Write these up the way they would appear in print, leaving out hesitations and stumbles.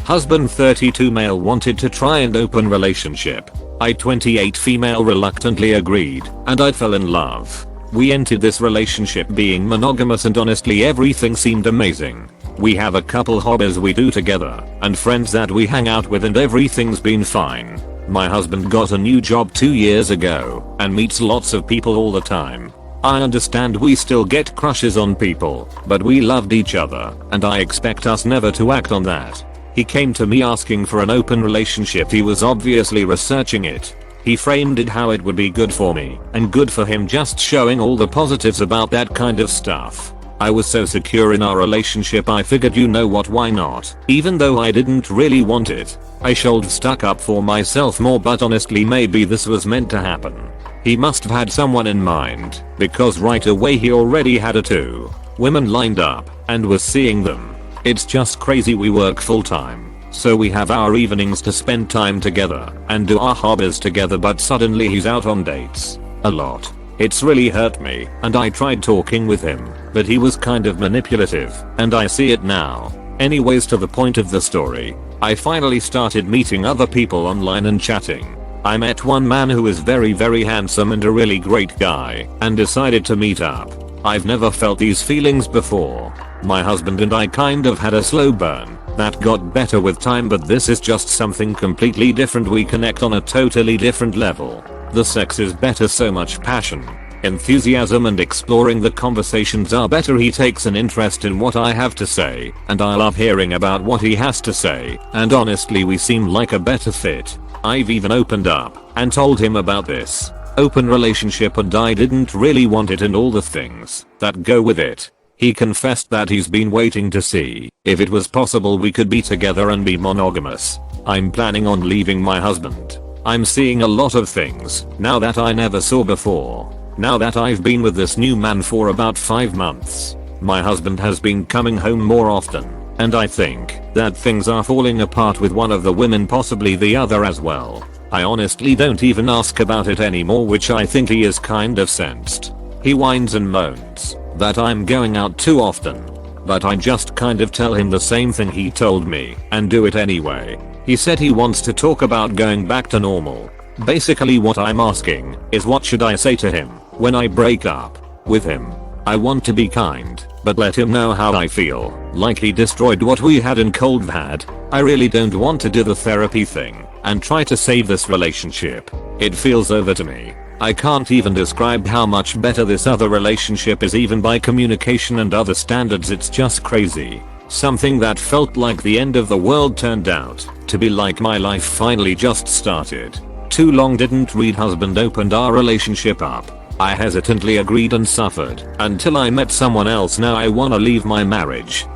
Husband 32 male wanted to try and open relationship. I 28 female reluctantly agreed, and I fell in love. We entered this relationship being monogamous and honestly everything seemed amazing. We have a couple hobbies we do together, and friends that we hang out with and everything's been fine. My husband got a new job 2 years ago, and meets lots of people all the time. I understand we still get crushes on people, but we loved each other, and I expect us never to act on that. He came to me asking for an open relationship. He was obviously researching it. He framed it how it would be good for me and good for him, just showing all the positives about that kind of stuff. I was so secure in our relationship I figured, you know what, why not? Even though I didn't really want it. I should have stuck up for myself more, but honestly maybe this was meant to happen. He must have had someone in mind, because right away he already had 2 women lined up and was seeing them. It's just crazy. We work full time, so we have our evenings to spend time together and do our hobbies together, but suddenly he's out on dates a lot. It's really hurt me, and I tried talking with him, but he was kind of manipulative, and I see it now. Anyways, to the point of the story, I finally started meeting other people online and chatting. I met one man who is very handsome and a really great guy, and decided to meet up. I've never felt these feelings before. My husband and I kind of had a slow burn that got better with time, but this is just something completely different. We connect on a totally different level. The sex is better, so much passion, enthusiasm, and exploring the conversations are better. He takes an interest in what I have to say, and I love hearing about what he has to say, and honestly we seem like a better fit. I've even opened up and told him about this open relationship, and I didn't really want it and all the things that go with it. He confessed that he's been waiting to see if it was possible we could be together and be monogamous. I'm planning on leaving my husband. I'm seeing a lot of things now that I never saw before. Now that I've been with this new man for about 5 months, my husband has been coming home more often, and I think that things are falling apart with one of the women, possibly the other as well. I honestly don't even ask about it anymore, which I think he is kind of sensed. He whines and moans that I'm going out too often, but I just kind of tell him the same thing he told me and do it anyway. He said he wants to talk about going back to normal. Basically what I'm asking is, what should I say to him when I break up with him? I want to be kind, but let him know how I feel, like he destroyed what we had in cold had. I really don't want to do the therapy thing and try to save this relationship. It feels over to me. I can't even describe how much better this other relationship is, even by communication and other standards. It's just crazy. Something that felt like the end of the world turned out to be like my life finally just started. Too long didn't read. Husband opened our relationship up. I hesitantly agreed and suffered until I met someone else. Now I wanna leave my marriage.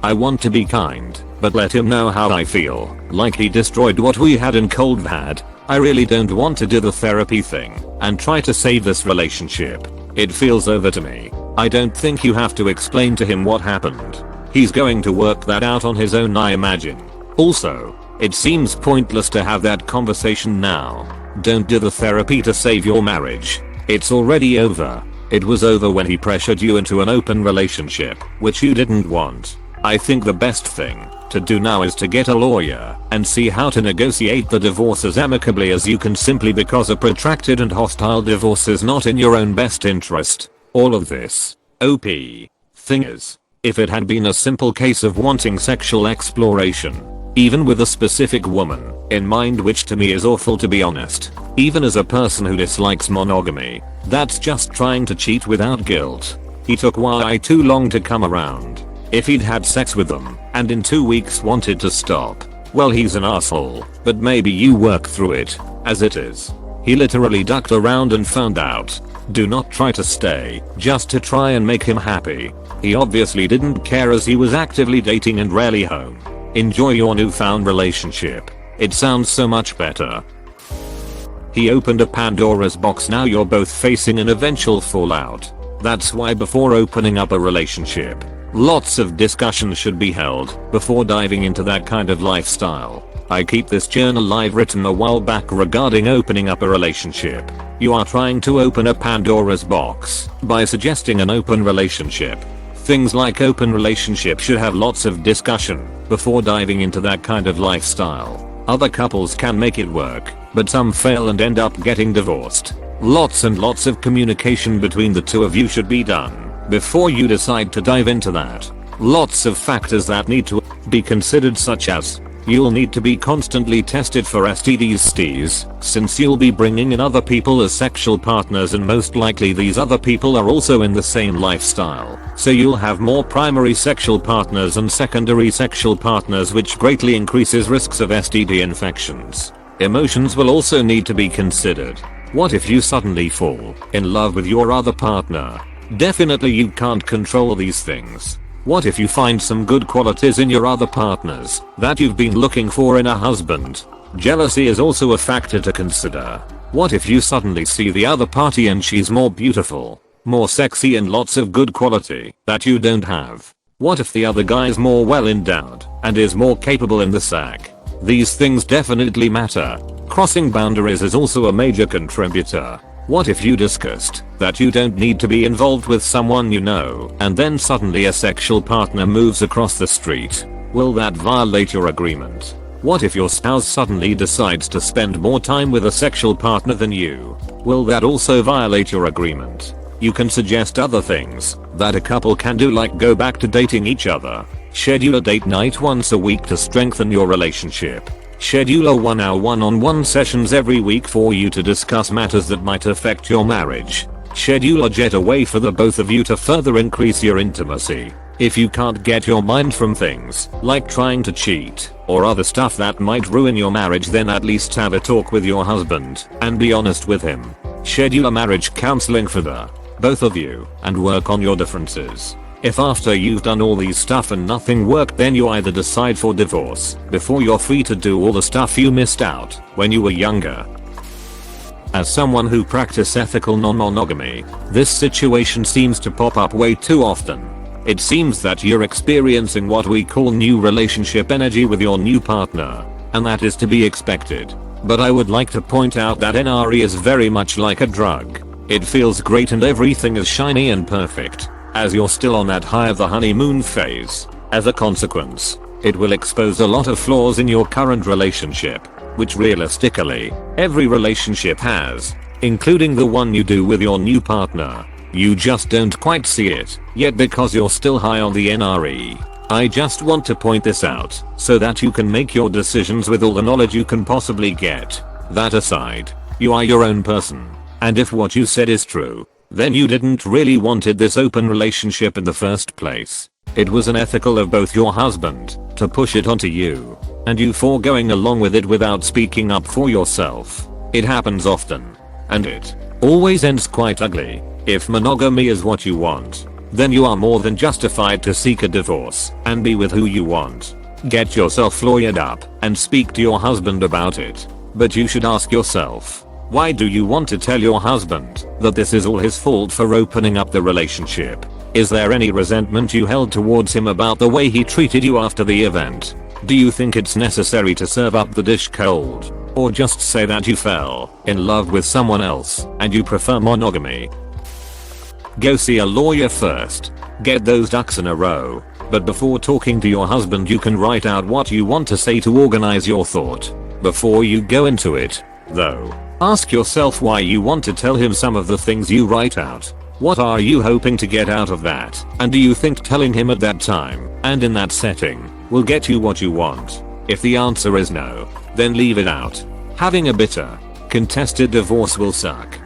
I want to be kind, but let him know how I feel, like he destroyed what we had in cold had. I really don't want to do the therapy thing and try to save this relationship. It feels over to me. I don't think you have to explain to him what happened. He's going to work that out on his own, I imagine. Also, it seems pointless to have that conversation now. Don't do the therapy to save your marriage. It's already over. It was over when he pressured you into an open relationship, which you didn't want. I think the best thing to do now is to get a lawyer and see how to negotiate the divorce as amicably as you can, simply because a protracted and hostile divorce is not in your own best interest. All of this OP thing is, if it had been a simple case of wanting sexual exploration, even with a specific woman in mind, which to me is awful, to be honest. Even as a person who dislikes monogamy, that's just trying to cheat without guilt. He took way too long to come around. If he'd had sex with them and in 2 weeks wanted to stop, well, he's an asshole, but maybe you work through it. As it is, he literally ducked around and found out. Do not try to stay just to try and make him happy. He obviously didn't care, as he was actively dating and rarely home. Enjoy your newfound relationship. It sounds so much better. He opened a Pandora's box. Now you're both facing an eventual fallout. That's why before opening up a relationship, lots of discussion should be held before diving into that kind of lifestyle. I keep this journal I've written a while back regarding opening up a relationship. You are trying to open a Pandora's box by suggesting an open relationship. Things like open relationship should have lots of discussion before diving into that kind of lifestyle. Other couples can make it work, but some fail and end up getting divorced. Lots and lots of communication between the two of you should be done before you decide to dive into that. Lots of factors that need to be considered, such as you'll need to be constantly tested for STDs, since you'll be bringing in other people as sexual partners, and most likely these other people are also in the same lifestyle. So you'll have more primary sexual partners and secondary sexual partners, which greatly increases risks of STD infections. Emotions will also need to be considered. What if you suddenly fall in love with your other partner? Definitely you can't control these things. What if you find some good qualities in your other partners that you've been looking for in a husband? Jealousy is also a factor to consider. What if you suddenly see the other party and she's more beautiful, more sexy, and lots of good quality that you don't have? What if the other guy's more well endowed and is more capable in the sack? These things definitely matter. Crossing boundaries is also a major contributor. What if you discussed that you don't need to be involved with someone you know, and then suddenly a sexual partner moves across the street? Will that violate your agreement? What if your spouse suddenly decides to spend more time with a sexual partner than you? Will that also violate your agreement? You can suggest other things that a couple can do, like go back to dating each other. Schedule a date night once a week to strengthen your relationship. Schedule a 1-hour one-on-one sessions every week for you to discuss matters that might affect your marriage. Schedule a getaway for the both of you to further increase your intimacy. If you can't get your mind from things like trying to cheat or other stuff that might ruin your marriage, then at least have a talk with your husband and be honest with him. Schedule a marriage counseling for the both of you and work on your differences. If after you've done all these stuff and nothing worked, then you either decide for divorce before you're free to do all the stuff you missed out when you were younger. As someone who practices ethical non-monogamy, this situation seems to pop up way too often. It seems that you're experiencing what we call new relationship energy with your new partner, and that is to be expected. But I would like to point out that NRE is very much like a drug. It feels great and everything is shiny and perfect, as you're still on that high of the honeymoon phase. As a consequence, it will expose a lot of flaws in your current relationship, which realistically, every relationship has, including the one you do with your new partner. You just don't quite see it yet because you're still high on the NRE. I just want to point this out so that you can make your decisions with all the knowledge you can possibly get. That aside, you are your own person, and if what you said is true, then you didn't really wanted this open relationship in the first place. It was unethical of both your husband to push it onto you, and you foregoing along with it without speaking up for yourself. It happens often, and it always ends quite ugly. If monogamy is what you want, then you are more than justified to seek a divorce and be with who you want. Get yourself lawyered up and speak to your husband about it. But you should ask yourself, why do you want to tell your husband that this is all his fault for opening up the relationship? Is there any resentment you held towards him about the way he treated you after the event? Do you think it's necessary to serve up the dish cold? Or just say that you fell in love with someone else and you prefer monogamy? Go see a lawyer first. Get those ducks in a row. But before talking to your husband, you can write out what you want to say to organize your thought. Before you go into it, though, ask yourself why you want to tell him some of the things you write out. What are you hoping to get out of that? And do you think telling him at that time and in that setting will get you what you want? If the answer is no, then leave it out. Having a bitter, contested divorce will suck.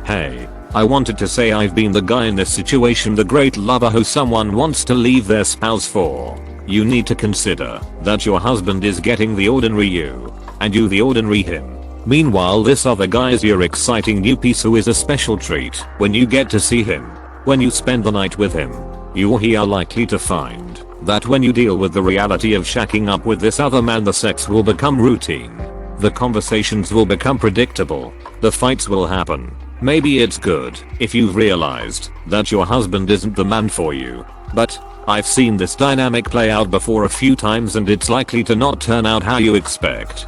Hey, I wanted to say I've been the guy in this situation, the great lover who someone wants to leave their spouse for. You need to consider that your husband is getting the ordinary you, and you the ordinary him. Meanwhile, this other guy is your exciting new piece who is a special treat when you get to see him. When you spend the night with him, you or he are likely to find that when you deal with the reality of shacking up with this other man, the sex will become routine. The conversations will become predictable. The fights will happen. Maybe it's good if you've realized that your husband isn't the man for you. But I've seen this dynamic play out before a few times, and it's likely to not turn out how you expect.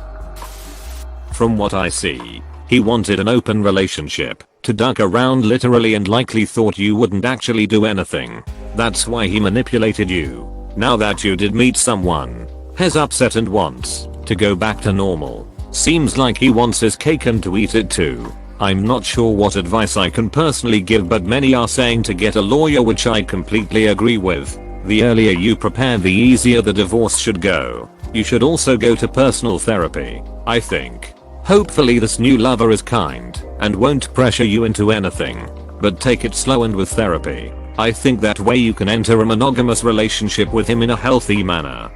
From what I see, he wanted an open relationship to duck around literally, and likely thought you wouldn't actually do anything. That's why he manipulated you. Now that you did meet someone, has upset and wants to go back to normal. Seems like he wants his cake and to eat it too. I'm not sure what advice I can personally give, but many are saying to get a lawyer, which I completely agree with. The earlier you prepare, the easier the divorce should go. You should also go to personal therapy, I think. Hopefully this new lover is kind and won't pressure you into anything, but take it slow and with therapy. I think that way you can enter a monogamous relationship with him in a healthy manner.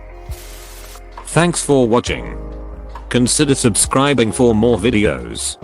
Thanks for watching. Consider subscribing for more videos.